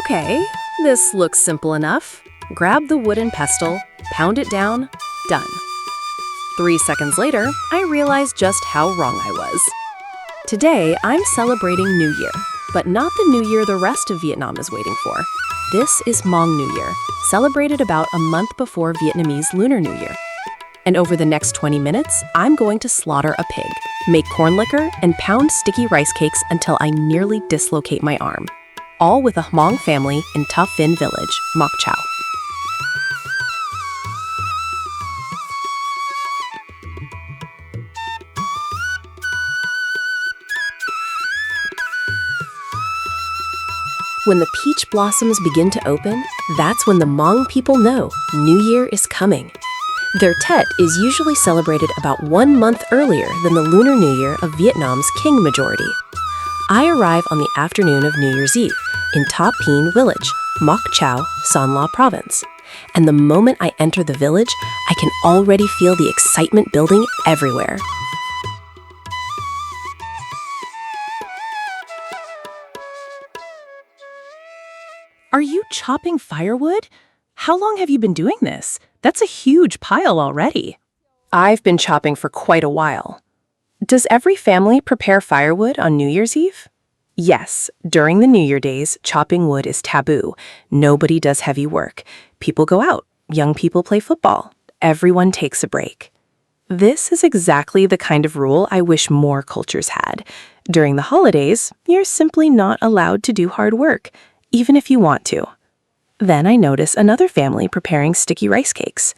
Okay, this looks simple enough. Grab the wooden pestle, pound it down, done. 3 seconds later, I realized just how wrong I was. Today, I'm celebrating New Year, but not the New Year the rest of Vietnam is waiting for. This is Hmong New Year, celebrated about a month before Vietnamese Lunar New Year. And over the next 20 minutes, I'm going to slaughter a pig, make corn liquor, and pound sticky rice cakes until I nearly dislocate my arm. All with a Hmong family in Ta Phinh Village, Moc Chau. When the peach blossoms begin to open, that's when the Hmong people know New Year is coming. Their Tet is usually celebrated about 1 month earlier than the Lunar New Year of Vietnam's king majority. I arrive on the afternoon of New Year's Eve in Ta Phinh Village, Moc Chau, Son La province. And the moment I enter the village, I can already feel the excitement building everywhere. Are you chopping firewood? How long have you been doing this? That's a huge pile already. I've been chopping for quite a while. Does every family prepare firewood on New Year's Eve? Yes, during the New Year days, chopping wood is taboo. Nobody does heavy work. People go out. Young people play football. Everyone takes a break. This is exactly the kind of rule I wish more cultures had. During the holidays, you're simply not allowed to do hard work, even if you want to. Then I notice another family preparing sticky rice cakes.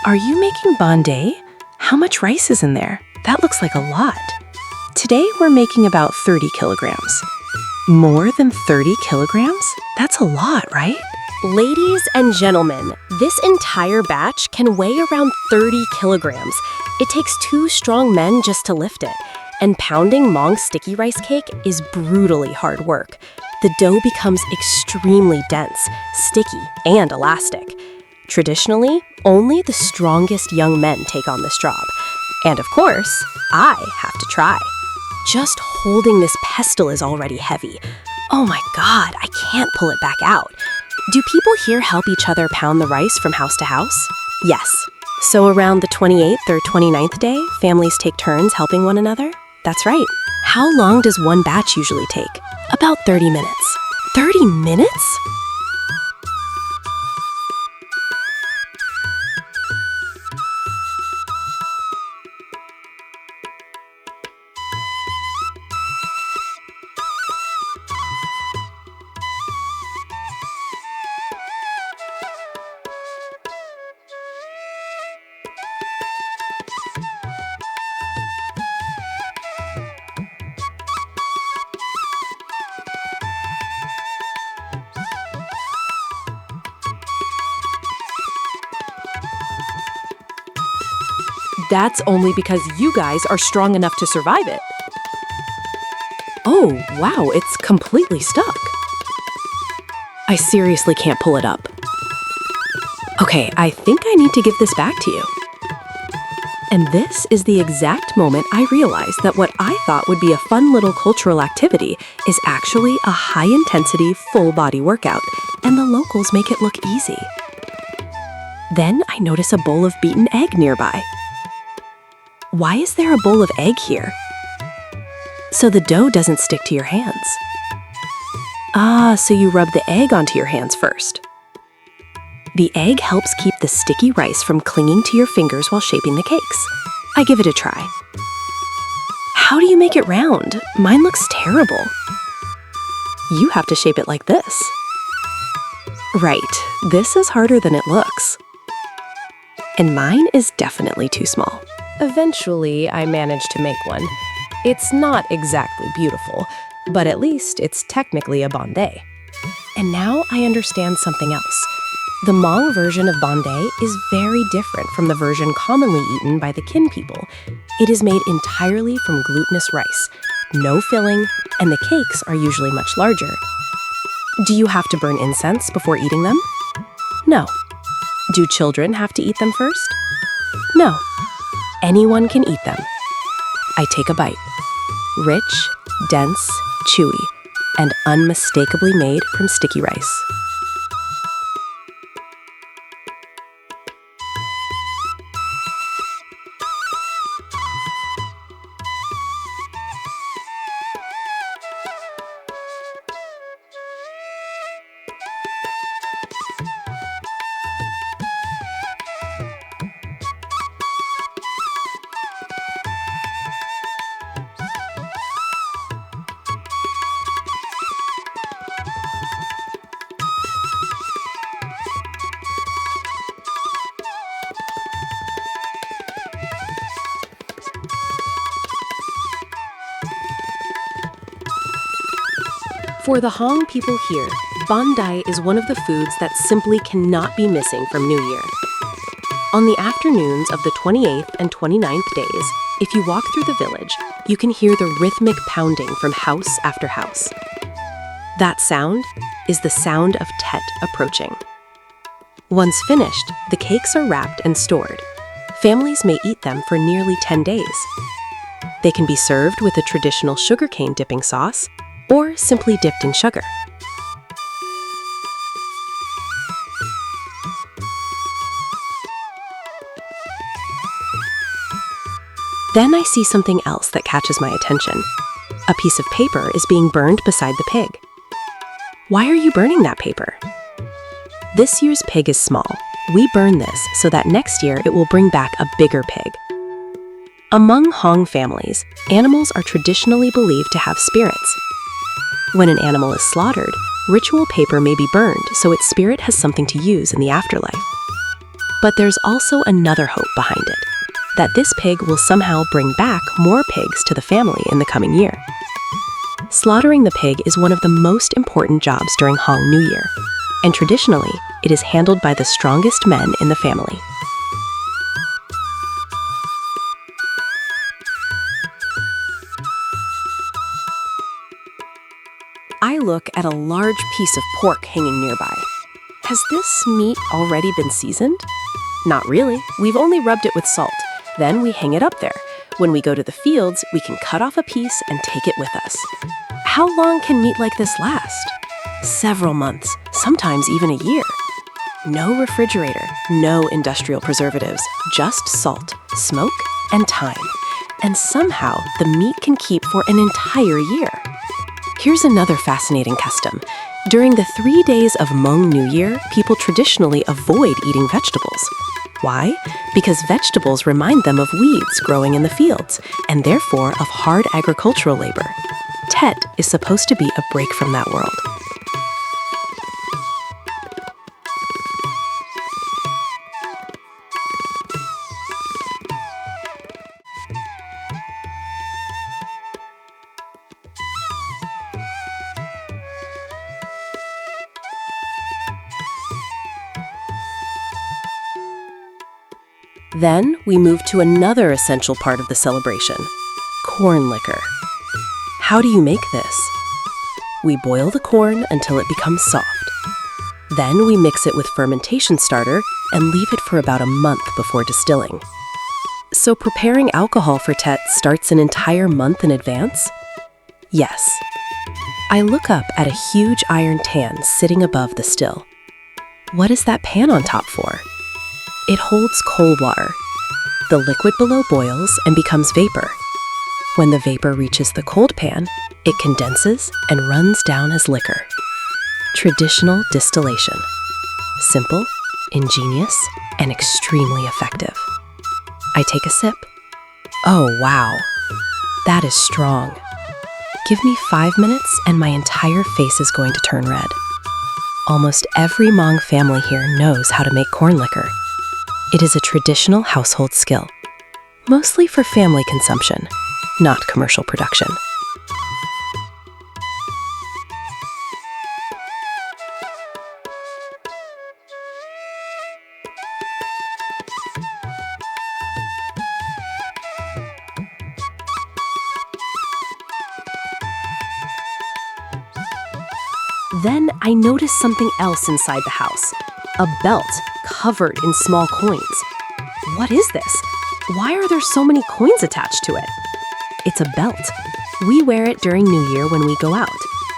Are you making bandé? How much rice is in there? That looks like a lot. Today we're making about 30 kilograms. More than 30 kilograms? That's a lot, right? Ladies and gentlemen, this entire batch can weigh around 30 kilograms. It takes 2 strong men just to lift it. And pounding Hmong sticky rice cake is brutally hard work. The dough becomes extremely dense, sticky, and elastic. Traditionally, only the strongest young men take on this job. And of course, I have to try. Just holding this pestle is already heavy. Oh my God, I can't pull it back out. Do people here help each other pound the rice from house to house? Yes. So around the 28th or 29th day, families take turns helping one another? That's right. How long does one batch usually take? About 30 minutes. 30 minutes? That's only because you guys are strong enough to survive it. Oh, wow, it's completely stuck. I seriously can't pull it up. Okay, I think I need to give this back to you. And this is the exact moment I realized that what I thought would be a fun little cultural activity is actually a high-intensity, full-body workout, and the locals make it look easy. Then I notice a bowl of beaten egg nearby. Why is there a bowl of egg here? So the dough doesn't stick to your hands. Ah, so you rub the egg onto your hands first. The egg helps keep the sticky rice from clinging to your fingers while shaping the cakes. I give it a try. How do you make it round? Mine looks terrible. You have to shape it like this. Right, this is harder than it looks. And mine is definitely too small. Eventually, I managed to make one. It's not exactly beautiful, but at least it's technically a bandé. And now I understand something else. The Hmong version of bandé is very different from the version commonly eaten by the kin people. It is made entirely from glutinous rice, no filling, and the cakes are usually much larger. Do you have to burn incense before eating them? No. Do children have to eat them first? No. Anyone can eat them. I take a bite. Rich, dense, chewy, and unmistakably made from sticky rice. For the Hmong people here, banh dai is one of the foods that simply cannot be missing from New Year. On the afternoons of the 28th and 29th days, if you walk through the village, you can hear the rhythmic pounding from house after house. That sound is the sound of Tet approaching. Once finished, the cakes are wrapped and stored. Families may eat them for nearly 10 days. They can be served with a traditional sugarcane dipping sauce, or simply dipped in sugar. Then I see something else that catches my attention. A piece of paper is being burned beside the pig. Why are you burning that paper? This year's pig is small. We burn this so that next year it will bring back a bigger pig. Among Hmong families, animals are traditionally believed to have spirits. When an animal is slaughtered, ritual paper may be burned so its spirit has something to use in the afterlife. But there's also another hope behind it, that this pig will somehow bring back more pigs to the family in the coming year. Slaughtering the pig is one of the most important jobs during Hmong New Year, and traditionally, it is handled by the strongest men in the family. I look at a large piece of pork hanging nearby. Has this meat already been seasoned? Not really. We've only rubbed it with salt. Then we hang it up there. When we go to the fields, we can cut off a piece and take it with us. How long can meat like this last? Several months, sometimes even a year. No refrigerator, no industrial preservatives, just salt, smoke, and time. And somehow, the meat can keep for an entire year. Here's another fascinating custom. During the 3 days of Hmong New Year, people traditionally avoid eating vegetables. Why? Because vegetables remind them of weeds growing in the fields, and therefore of hard agricultural labor. Tet is supposed to be a break from that world. Then we move to another essential part of the celebration, corn liquor. How do you make this? We boil the corn until it becomes soft. Then we mix it with fermentation starter and leave it for about a month before distilling. So preparing alcohol for Tet starts an entire month in advance? Yes. I look up at a huge iron tan sitting above the still. What is that pan on top for? It holds cold water. The liquid below boils and becomes vapor. When the vapor reaches the cold pan, it condenses and runs down as liquor. Traditional distillation. Simple, ingenious, and extremely effective. I take a sip. Oh, wow. That is strong. Give me 5 minutes and my entire face is going to turn red. Almost every Hmong family here knows how to make corn liquor. It is a traditional household skill, mostly for family consumption, not commercial production. Then I notice something else inside the house, a belt covered in small coins. What is this? Why are there so many coins attached to it? It's a belt. We wear it during New Year when we go out.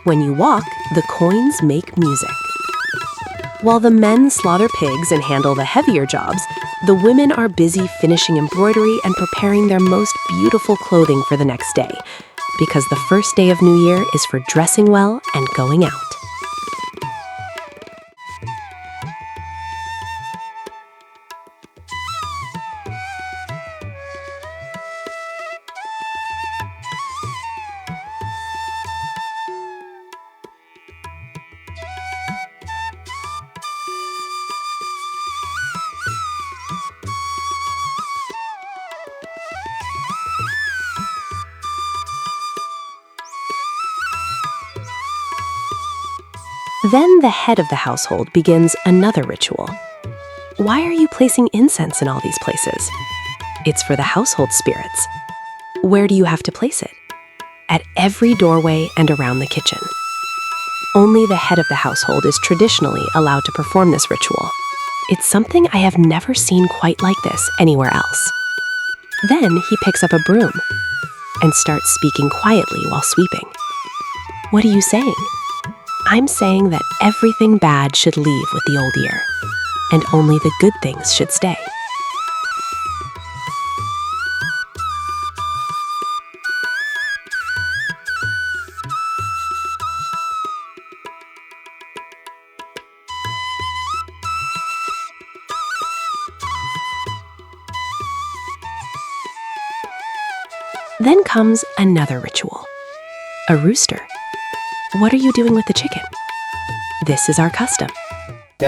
When you walk, the coins make music. While the men slaughter pigs and handle the heavier jobs, the women are busy finishing embroidery and preparing their most beautiful clothing for the next day, because the first day of New Year is for dressing well and going out. Then the head of the household begins another ritual. Why are you placing incense in all these places? It's for the household spirits. Where do you have to place it? At every doorway and around the kitchen. Only the head of the household is traditionally allowed to perform this ritual. It's something I have never seen quite like this anywhere else. Then he picks up a broom and starts speaking quietly while sweeping. What are you saying? I'm saying that everything bad should leave with the old year, and only the good things should stay. Then comes another ritual. A rooster. What are you doing with the chicken? This is our custom. We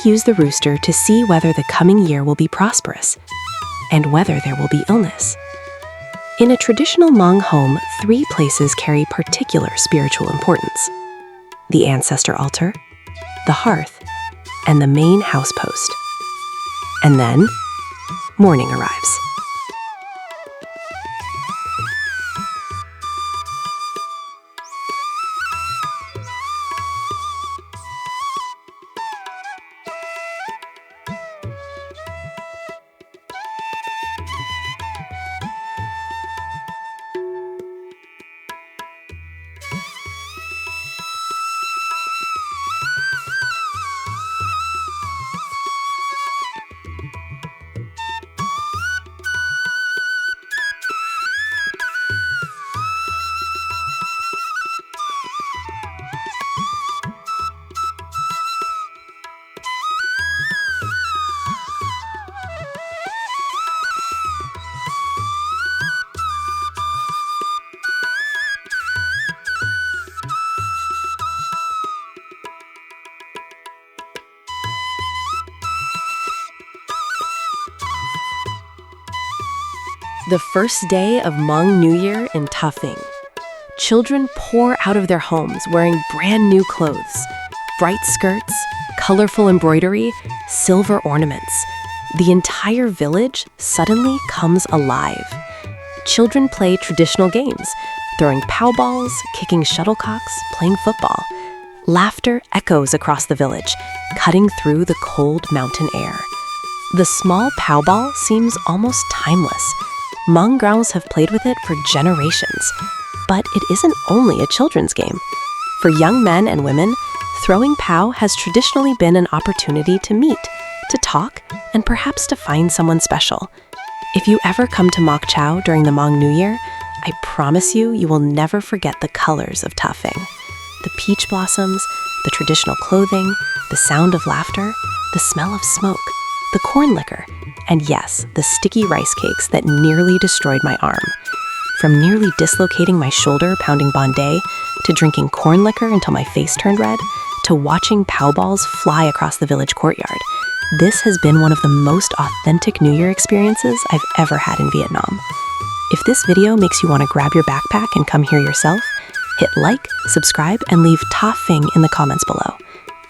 use the rooster to see whether the coming year will be prosperous and whether there will be illness. In a traditional Hmong home, 3 places carry particular spiritual importance: the ancestor altar, the hearth, and the main house post. And then morning arrives. The first day of Hmong New Year in Ta Phinh. Children pour out of their homes wearing brand new clothes, bright skirts, colorful embroidery, silver ornaments. The entire village suddenly comes alive. Children play traditional games, throwing pow balls, kicking shuttlecocks, playing football. Laughter echoes across the village, cutting through the cold mountain air. The small pow ball seems almost timeless. Hmong girls have played with it for generations. But it isn't only a children's game. For young men and women, throwing pow has traditionally been an opportunity to meet, to talk, and perhaps to find someone special. If you ever come to Moc Chau during the Hmong New Year, I promise you will never forget the colors of Ta Phinh. The peach blossoms, the traditional clothing, the sound of laughter, the smell of smoke, the corn liquor, and yes, the sticky rice cakes that nearly destroyed my arm. From nearly dislocating my shoulder pounding bonday, to drinking corn liquor until my face turned red, to watching pow balls fly across the village courtyard, this has been one of the most authentic New Year experiences I've ever had in Vietnam. If this video makes you want to grab your backpack and come here yourself, hit like, subscribe, and leave Ta Phinh in the comments below.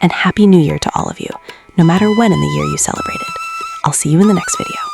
And Happy New Year to all of you, no matter when in the year you celebrated. I'll see you in the next video.